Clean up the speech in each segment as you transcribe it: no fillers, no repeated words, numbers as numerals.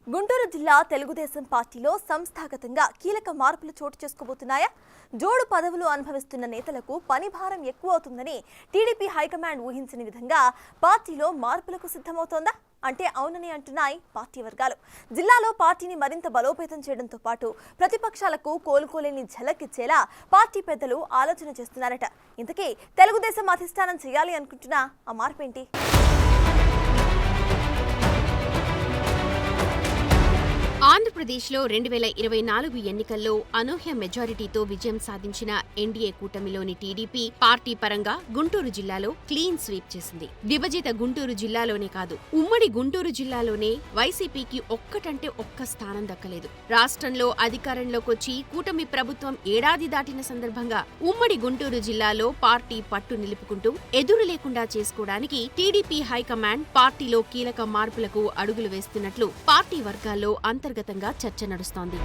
గుంటూరు జిల్లా తెలుగుదేశం పార్టీలో సంస్థాగతంగా కీలక మార్పులు చోటు చేసుకోబోతున్నాయా? జోడు పదవులు అనుభవిస్తున్న నేతలకు పని భారం ఎక్కువ అవుతుందని టీడీపీ హైకమాండ్ ఊహించిన విధంగా పార్టీలో మార్పులకు సిద్ధమవుతోందా అంటే అవునని అంటున్నాయి పార్టీ వర్గాలు. జిల్లాలో పార్టీని మరింత బలోపేతం చేయడంతో పాటు ప్రతిపక్షాలకు కోలుకోలేని ఝలకిచ్చేలా పార్టీ పెద్దలు ఆలోచన చేస్తున్నారట. ఇంతకీ తెలుగుదేశం అధిష్టానం చేయాలి అనుకుంటున్న ఆ మార్పేంటి? ఆంధ్రప్రదేశ్లో 2024 ఎన్నికల్లో అనూహ్య మెజారిటీతో విజయం సాధించిన ఎన్డీఏ కూటమిలోని టీడీపీ పార్టీ పరంగా గుంటూరు జిల్లాలో క్లీన్ స్వీప్ చేసింది. విభజిత గుంటూరు జిల్లాలోనే కాదు, ఉమ్మడి గుంటూరు జిల్లాలోనే వైసీపీకి ఒక్కటంటే ఒక్క స్థానం దక్కలేదు. రాష్ట్రంలో అధికారంలోకొచ్చి కూటమి ప్రభుత్వం ఏడాది దాటిన సందర్భంగా ఉమ్మడి గుంటూరు జిల్లాలో పార్టీ పట్టు నిలుపుకుంటూ ఎదురు లేకుండా చేసుకోవడానికి టీడీపీ హైకమాండ్ పార్టీలో కీలక మార్పులకు అడుగులు వేస్తున్నట్లు పార్టీ వర్గాల్లో అంతర్గతంగా చర్చ నడుస్తోంది.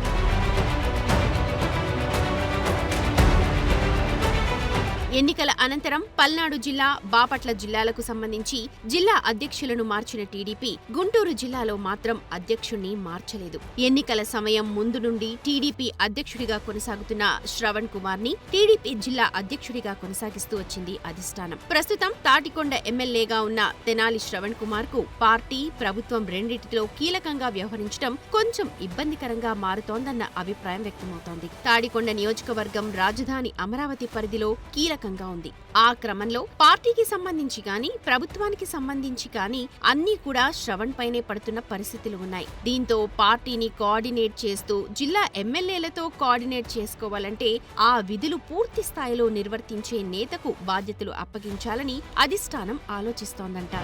ఎన్నికల అనంతరం పల్నాడు జిల్లా, బాపట్ల జిల్లాలకు సంబంధించి జిల్లా అధ్యక్షులను మార్చిన టీడీపీ గుంటూరు జిల్లాలో మాత్రం అధ్యక్షుణ్ణి మార్చలేదు. ఎన్నికల సమయం ముందు నుండి టీడీపీ అధ్యక్షుడిగా కొనసాగుతున్న శ్రవణ్ కుమార్ ని టీడీపీ జిల్లా అధ్యక్షుడిగా కొనసాగిస్తూ వచ్చింది అధిష్టానం. ప్రస్తుతం తాటికొండ ఎమ్మెల్యేగా ఉన్న తెనాలి శ్రవణ్ కుమార్ కు పార్టీ, ప్రభుత్వం రెండింటిలో కీలకంగా వ్యవహరించడం కొంచెం ఇబ్బందికరంగా మారుతోందన్న అభిప్రాయం వ్యక్తమవుతోంది. తాడికొండ నియోజకవర్గం రాజధాని అమరావతి పరిధిలో కీలకంగా ఉంది. ఆ క్రమంలో పార్టీకి సంబంధించి గాని, ప్రభుత్వానికి సంబంధించి కానీ అన్నీ కూడా శ్రవణ్ పైనే పడుతున్న పరిస్థితులు ఉన్నాయి. దీంతో పార్టీని కోఆర్డినేట్ చేస్తూ జిల్లా ఎమ్మెల్యేలతో కోఆర్డినేట్ చేసుకోవాలంటే ఆ విధులు పూర్తి స్థాయిలో నిర్వర్తించే నేతకు బాధ్యతలు అప్పగించాలని అధిష్టానం ఆలోచిస్తోందంట.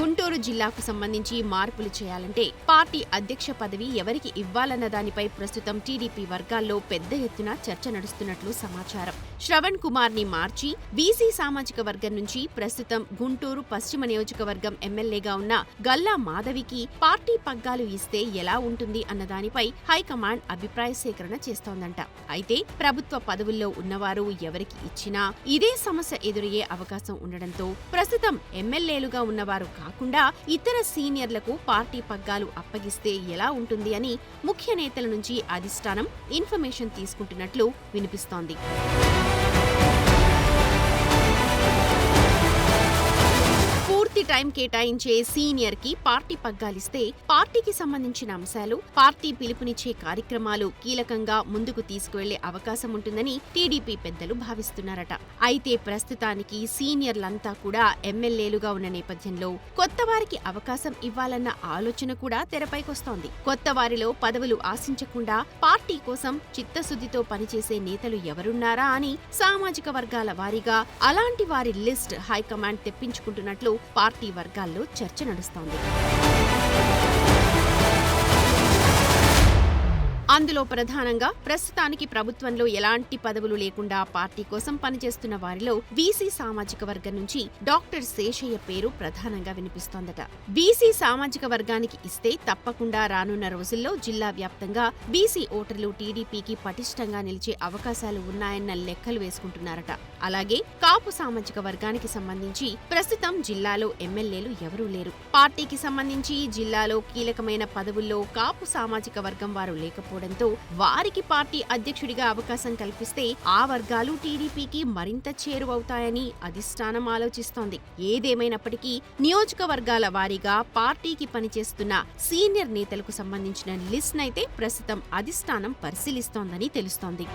గుంటూరు జిల్లాకు సంబంధించి మార్పులు చేయాలంటే పార్టీ అధ్యక్ష పదవి ఎవరికి ఇవ్వాలన్న దానిపై ప్రస్తుతం టీడీపీ వర్గాల్లో పెద్ద ఎత్తున చర్చ నడుస్తున్నట్లు సమాచారం. శ్రవణ్ కుమార్ ని మార్చి బీసీ సామాజిక వర్గం నుంచి ప్రస్తుతం గుంటూరు పశ్చిమ నియోజకవర్గం ఎమ్మెల్యేగా ఉన్న గల్లా మాధవికి పార్టీ పగ్గాలు ఇస్తే ఎలా ఉంటుంది అన్న దానిపై హైకమాండ్ అభిప్రాయ సేకరణ చేస్తోందంట. అయితే ప్రభుత్వ పదవుల్లో ఉన్నవారు ఎవరికి ఇచ్చినా ఇదే సమస్య ఎదురయ్యే అవకాశం ఉండడంతో ప్రస్తుతం ఎమ్మెల్యేలుగా ఉన్నవారు కాకుండా ఇతర సీనియర్లకు పార్టీ పగ్గాలు అప్పగిస్తే ఎలా ఉంటుంది అని ముఖ్య నేతల నుంచి అధిష్టానం ఇన్ఫర్మేషన్ తీసుకుంటున్నట్లు వినిపిస్తోంది. పూర్తి టైం కేటాయించే సీనియర్ కి పార్టీ పగ్గాలిస్తే పార్టీకి సంబంధించిన అంశాలు, పార్టీ పిలుపునిచ్చే కార్యక్రమాలు కీలకంగా ముందుకు తీసుకువెళ్లే అవకాశం ఉంటుందని టీడీపీ పెద్దలు భావిస్తున్నారట. అయితే ప్రస్తుతానికి సీనియర్లంతా కూడా ఎమ్మెల్యేలుగా ఉన్న నేపథ్యంలో కొత్త వారికి అవకాశం ఇవ్వాలన్న ఆలోచన కూడా తెరపైకొస్తోంది. కొత్త వారిలో పదవులు ఆశించకుండా పార్టీ కోసం చిత్తశుద్ధితో పనిచేసే నేతలు ఎవరున్నారా అని సామాజిక వర్గాల వారీగా అలాంటి వారి లిస్ట్ హైకమాండ్ తెప్పించుకుంటున్నట్లు పార్టీ వర్గాల్లో చర్చ నడుస్తోంది. అందులో ప్రధానంగా ప్రస్తుతానికి ప్రభుత్వంలో ఎలాంటి పదవులు లేకుండా పార్టీ కోసం పనిచేస్తున్న వారిలో బీసీ సామాజిక వర్గం నుంచి డాక్టర్ శేషయ్య పేరు ప్రధానంగా వినిపిస్తోందట. బీసీ సామాజిక వర్గానికి ఇస్తే తప్పకుండా రానున్న రోజుల్లో జిల్లా వ్యాప్తంగా బీసీ ఓటర్లు టీడీపీకి పటిష్టంగా నిలిచే అవకాశాలు ఉన్నాయన్న లెక్కలు వేసుకుంటున్నారట. అలాగే కాపు సామాజిక వర్గానికి సంబంధించి ప్రస్తుతం జిల్లాలో ఎమ్మెల్యేలు ఎవరూ లేరు. పార్టీకి సంబంధించి జిల్లాలో కీలకమైన పదవుల్లో కాపు సామాజిక వర్గం వారు లేకపోవడం వారికి పార్టీ అధ్యక్షుడిగా అవకాశం కల్పిస్తే ఆ వర్గాలు టీడీపీకి మరింత చేరువవుతాయని అధిష్టానం ఆలోచిస్తోంది. ఏదేమైనప్పటికీ నియోజకవర్గాల వారీగా పార్టీకి పనిచేస్తున్న సీనియర్ నేతలకు సంబంధించిన లిస్ట్ నైతే ప్రస్తుతం అధిష్టానం పరిశీలిస్తోందని తెలుస్తోంది.